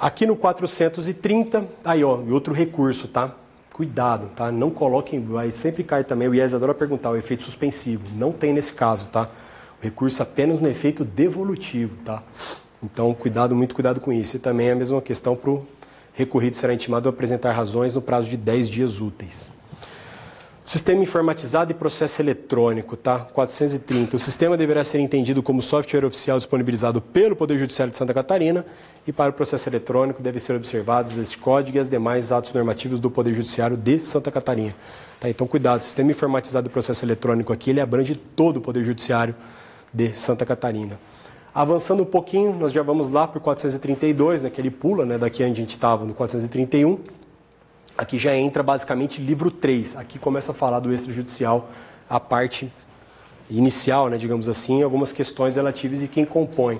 Aqui no 430, aí ó, e outro recurso, tá? Cuidado, tá? Não coloquem, vai sempre cair também, o IES adora perguntar, o efeito suspensivo. Não tem nesse caso, tá? O recurso apenas no efeito devolutivo, tá? Então, cuidado, muito cuidado com isso. E também é a mesma questão para o recorrido será intimado a apresentar razões no prazo de 10 dias úteis. Sistema informatizado e processo eletrônico, tá? 430. O sistema deverá ser entendido como software oficial disponibilizado pelo Poder Judiciário de Santa Catarina e para o processo eletrônico devem ser observados este código e os demais atos normativos do Poder Judiciário de Santa Catarina. Tá? Então, cuidado, o sistema informatizado e processo eletrônico aqui, ele abrange todo o Poder Judiciário de Santa Catarina. Avançando um pouquinho, nós já vamos lá para o 432, né, que ele pula, né, daqui onde a gente estava, no 431. Aqui já entra basicamente livro 3. Aqui começa a falar do extrajudicial, a parte inicial, né, digamos assim, algumas questões relativas e quem compõe.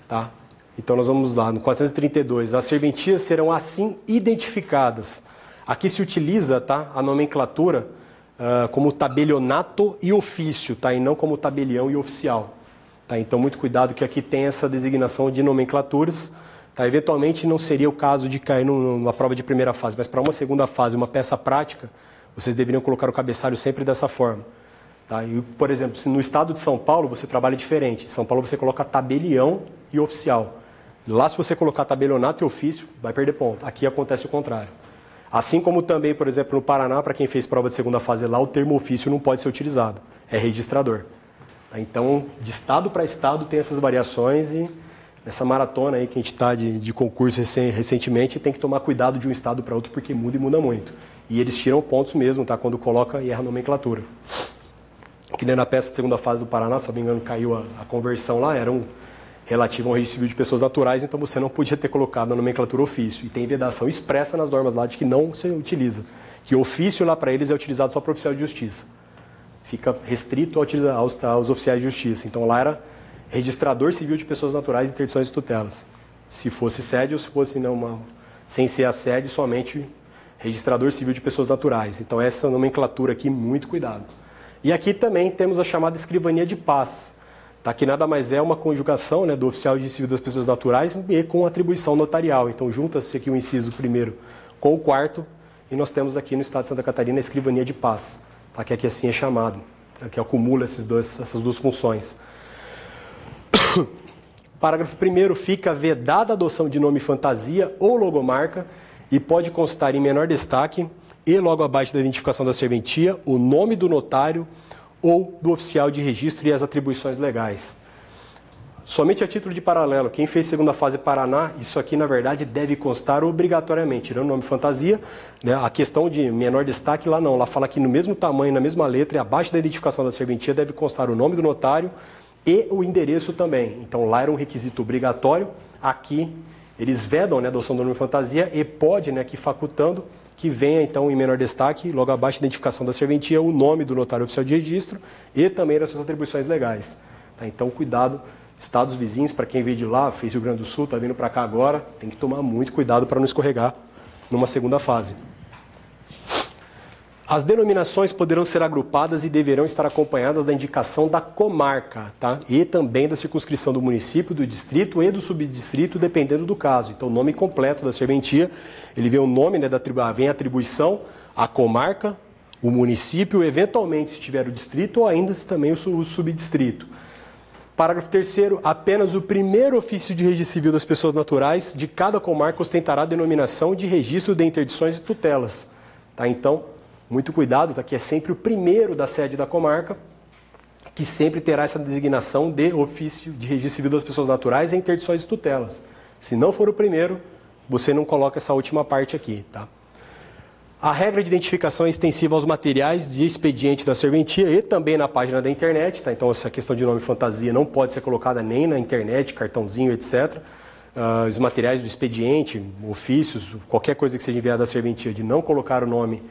Tá? Então nós vamos lá, no 432. As serventias serão assim identificadas. Aqui se utiliza, tá, a nomenclatura como tabelionato e ofício, tá, e não como tabelião e oficial. Tá? Então muito cuidado que aqui tem essa designação de nomenclaturas. Tá, eventualmente não seria o caso de cair numa prova de primeira fase, mas para uma segunda fase, uma peça prática, vocês deveriam colocar o cabeçalho sempre dessa forma. Tá? E, por exemplo, se no estado de São Paulo você trabalha diferente. Em São Paulo você coloca tabelião e oficial. Lá se você colocar tabelionato e ofício, vai perder ponto. Aqui acontece o contrário. Assim como também, por exemplo, no Paraná, para quem fez prova de segunda fase lá, o termo ofício não pode ser utilizado. É registrador. Tá? Então, de estado para estado tem essas variações e essa maratona aí que a gente está de concurso recentemente, tem que tomar cuidado de um estado para outro, porque muda e muda muito. E eles tiram pontos mesmo, tá? Quando coloca e erra a nomenclatura. Que nem na peça de segunda fase do Paraná, se não me engano, caiu a conversão lá, era relativo ao registro civil de pessoas naturais, então você não podia ter colocado a nomenclatura ofício. E tem vedação expressa nas normas lá de que não se utiliza. Que ofício lá para eles é utilizado só para oficial de justiça. Fica restrito aos oficiais de justiça. Então lá era registrador civil de pessoas naturais e interdições e tutelas. Se fosse sede ou se fosse sem ser a sede, somente registrador civil de pessoas naturais. Então essa nomenclatura aqui, muito cuidado. E aqui também temos a chamada escrivania de paz, tá? Que nada mais é uma conjugação, né, do oficial de civil das pessoas naturais e com atribuição notarial. Então junta-se aqui o inciso primeiro com o quarto e nós temos aqui no estado de Santa Catarina a escrivania de paz, tá? Que aqui assim é chamado, tá? Que acumula essas duas funções. Parágrafo 1º, fica vedada a adoção de nome fantasia ou logomarca e pode constar em menor destaque e logo abaixo da identificação da serventia o nome do notário ou do oficial de registro e as atribuições legais. Somente a título de paralelo, quem fez segunda fase Paraná, isso aqui na verdade deve constar obrigatoriamente, tirando o nome fantasia, né? A questão de menor destaque lá não, lá fala que no mesmo tamanho, na mesma letra e abaixo da identificação da serventia deve constar o nome do notário e o endereço também. Então lá era um requisito obrigatório, aqui eles vedam, né, a adoção do nome fantasia e pode, né, aqui facultando, que venha então em menor destaque, logo abaixo da identificação da serventia, o nome do notário oficial de registro e também as suas atribuições legais. Tá? Então cuidado, estados vizinhos, para quem veio de lá, fez Rio Grande do Sul, está vindo para cá agora, tem que tomar muito cuidado para não escorregar numa segunda fase. As denominações poderão ser agrupadas e deverão estar acompanhadas da indicação da comarca, tá? E também da circunscrição do município, do distrito e do subdistrito, dependendo do caso. Então, o nome completo da serventia, ele vem o nome, né, vem a atribuição, a comarca, o município, eventualmente, se tiver o distrito, ou ainda se também o subdistrito. Parágrafo 3º, apenas o primeiro ofício de registro civil das pessoas naturais de cada comarca ostentará a denominação de registro de interdições e tutelas. Tá? Então, muito cuidado, tá? Que é sempre o primeiro da sede da comarca, que sempre terá essa designação de ofício de registro civil das pessoas naturais e interdições e tutelas. Se não for o primeiro, você não coloca essa última parte aqui. Tá? A regra de identificação é extensiva aos materiais de expediente da serventia e também na página da internet. Tá? Então, essa questão de nome fantasia não pode ser colocada nem na internet, cartãozinho, etc. Os materiais do expediente, ofícios, qualquer coisa que seja enviada da serventia, de não colocar o nome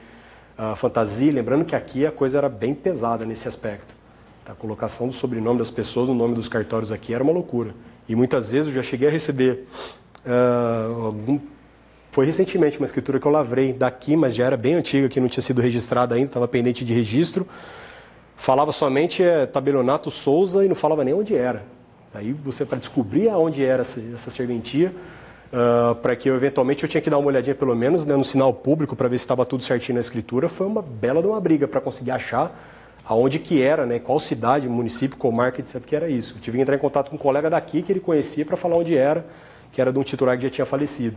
fantasia, lembrando que aqui a coisa era bem pesada nesse aspecto. A colocação do sobrenome das pessoas, o nome dos cartórios aqui era uma loucura. E muitas vezes eu já cheguei a receber, foi recentemente uma escritura que eu lavrei daqui, mas já era bem antiga, que não tinha sido registrada ainda, estava pendente de registro. Falava somente tabelionato Souza e não falava nem onde era. Aí você, para descobrir aonde era essa serventia, para que eu tinha que dar uma olhadinha pelo menos, né, no sinal público para ver se estava tudo certinho na escritura. Foi uma bela de uma briga para conseguir achar aonde que era, né, qual cidade, município, comarca, etc, que era isso. Eu tive que entrar em contato com um colega daqui que ele conhecia para falar onde era, que era de um titular que já tinha falecido.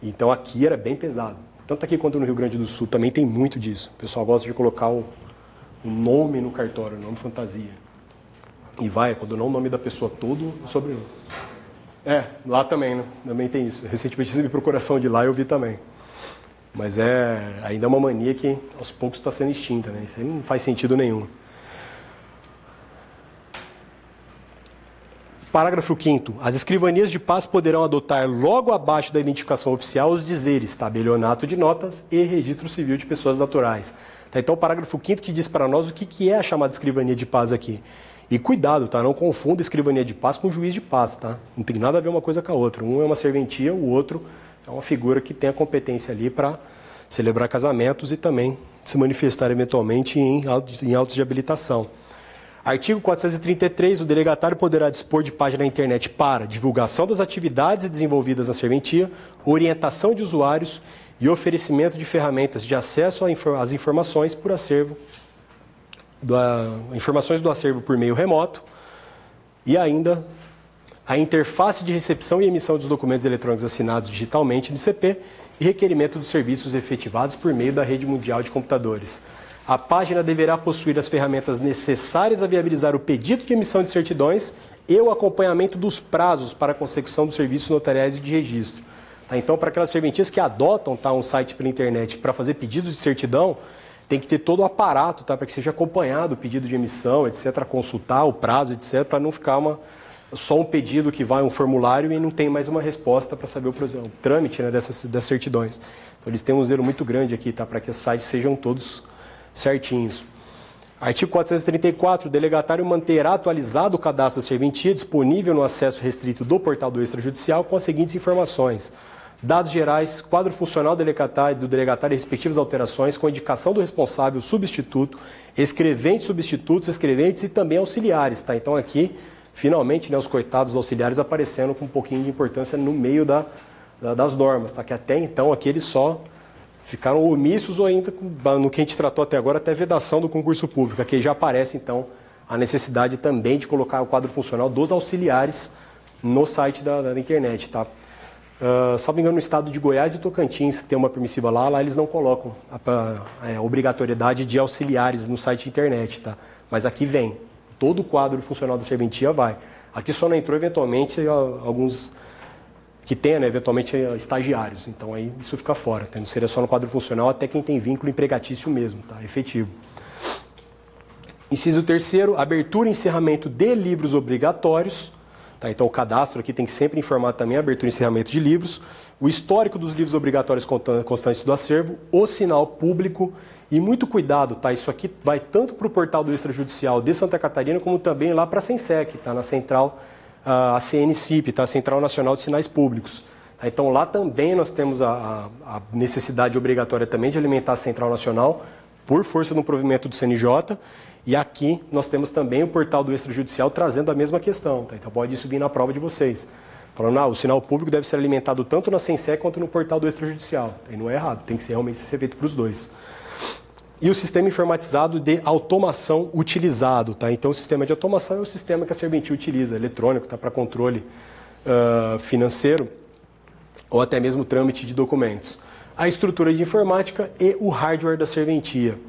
Então aqui era bem pesado. Tanto aqui quanto no Rio Grande do Sul também tem muito disso. O pessoal gosta de colocar o nome no cartório, o nome fantasia. E vai, quando não o nome da pessoa todo, o sobrenome. Lá também, né? Também tem isso. Recentemente recebi procuração de lá e eu vi também. Mas ainda é uma mania que aos poucos está sendo extinta, né? Isso aí não faz sentido nenhum. Parágrafo 5º. As escrivanias de paz poderão adotar logo abaixo da identificação oficial os dizeres tabelionato de notas e registro civil de pessoas naturais. Tá, então o parágrafo 5º que diz para nós o que é a chamada escrivania de paz aqui. E cuidado, tá? Não confunda escrivania de paz com juiz de paz, tá? Não tem nada a ver uma coisa com a outra. Um é uma serventia, o outro é uma figura que tem a competência ali para celebrar casamentos e também se manifestar eventualmente em autos de habilitação. Artigo 433, o delegatário poderá dispor de página na internet para divulgação das atividades desenvolvidas na serventia, orientação de usuários e oferecimento de ferramentas de acesso às informações por acervo, informações do acervo por meio remoto e ainda a interface de recepção e emissão dos documentos eletrônicos assinados digitalmente no ICP e requerimento dos serviços efetivados por meio da rede mundial de computadores. A página deverá possuir as ferramentas necessárias a viabilizar o pedido de emissão de certidões e o acompanhamento dos prazos para a consecução dos serviços notariais e de registro. Tá? Então, para aquelas serventias que adotam um site pela internet para fazer pedidos de certidão, tem que ter todo o aparato, tá? Para que seja acompanhado o pedido de emissão, etc., consultar o prazo, etc., para não ficar só um pedido que vai um formulário e não tem mais uma resposta para saber o trâmite, né, dessas certidões. Então, eles têm um zelo muito grande aqui, tá? Para que os sites sejam todos certinhos. Artigo 434, o delegatário manterá atualizado o cadastro da serventia disponível no acesso restrito do portal do extrajudicial com as seguintes informações: dados gerais, quadro funcional do delegatário e respectivas alterações com indicação do responsável, substituto, escreventes, substitutos, escreventes e também auxiliares. Tá? Então aqui, finalmente, né, os coitados auxiliares aparecendo com um pouquinho de importância no meio das normas, tá? Que até então aqui eles só ficaram omissos ou ainda, no que a gente tratou até agora, até vedação do concurso público. Aqui já aparece, então, a necessidade também de colocar o quadro funcional dos auxiliares no site da internet. Tá? Só me engano, no estado de Goiás e Tocantins, que tem uma permissiva lá eles não colocam a obrigatoriedade de auxiliares no site de internet. Tá? Mas aqui vem, todo o quadro funcional da serventia vai. Aqui só não entrou, eventualmente, alguns que tenha, né, eventualmente, estagiários. Então, aí isso fica fora. Tá? Não seria só no quadro funcional, até quem tem vínculo empregatício mesmo, tá? Efetivo. Inciso 3º, abertura e encerramento de livros obrigatórios. Tá? Então, o cadastro aqui tem que sempre informar também a abertura e encerramento de livros, o histórico dos livros obrigatórios constantes do acervo, o sinal público e muito cuidado, tá? Isso aqui vai tanto para o portal do extrajudicial de Santa Catarina, como também lá para a Sensec, tá? Na central a CNCIP, tá? A Central Nacional de Sinais Públicos. Tá? Então lá também nós temos a necessidade obrigatória também de alimentar a Central Nacional por força do provimento do CNJ, e aqui nós temos também o portal do extrajudicial trazendo a mesma questão. Tá? Então pode isso vir na prova de vocês. Falando, o sinal público deve ser alimentado tanto na Sensec quanto no portal do extrajudicial. Tá? E não é errado, tem que ser realmente ser feito para os dois. E o sistema informatizado de automação utilizado. Tá? Então, o sistema de automação é o sistema que a serventia utiliza, eletrônico, tá? Para controle financeiro ou até mesmo trâmite de documentos. A estrutura de informática e o hardware da serventia.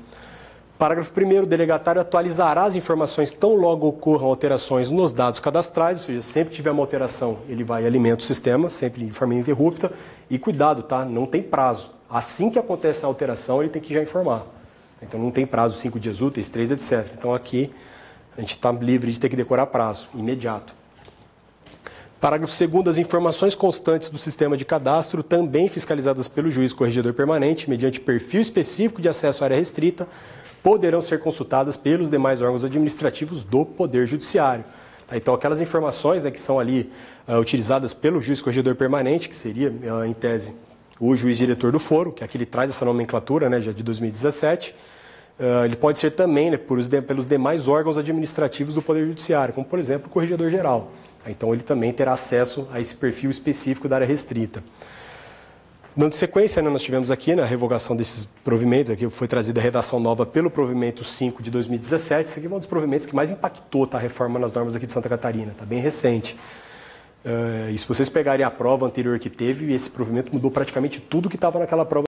Parágrafo 1º, o delegatário atualizará as informações tão logo ocorram alterações nos dados cadastrais, ou seja, sempre que tiver uma alteração, ele vai e alimenta o sistema, sempre de forma ininterrupta. E cuidado, tá? Não tem prazo. Assim que acontece a alteração, ele tem que já informar. Então não tem prazo, 5 dias úteis, 3, etc. Então aqui a gente está livre de ter que decorar prazo, imediato. Parágrafo 2º, as informações constantes do sistema de cadastro, também fiscalizadas pelo juiz corregedor permanente, mediante perfil específico de acesso à área restrita, poderão ser consultadas pelos demais órgãos administrativos do Poder Judiciário. Tá? Então aquelas informações, né, que são ali utilizadas pelo juiz corregedor permanente, que seria, em tese, o juiz diretor do foro, que aqui ele traz essa nomenclatura, né, já de 2017, Ele pode ser também, né, pelos demais órgãos administrativos do Poder Judiciário, como, por exemplo, o Corregedor-Geral. Então, ele também terá acesso a esse perfil específico da área restrita. Dando sequência, né, nós tivemos aqui na revogação desses provimentos, aqui foi trazida a redação nova pelo provimento 5 de 2017. Esse aqui é um dos provimentos que mais impactou, tá, a reforma nas normas aqui de Santa Catarina, está bem recente. E se vocês pegarem a prova anterior que teve, esse provimento mudou praticamente tudo que estava naquela prova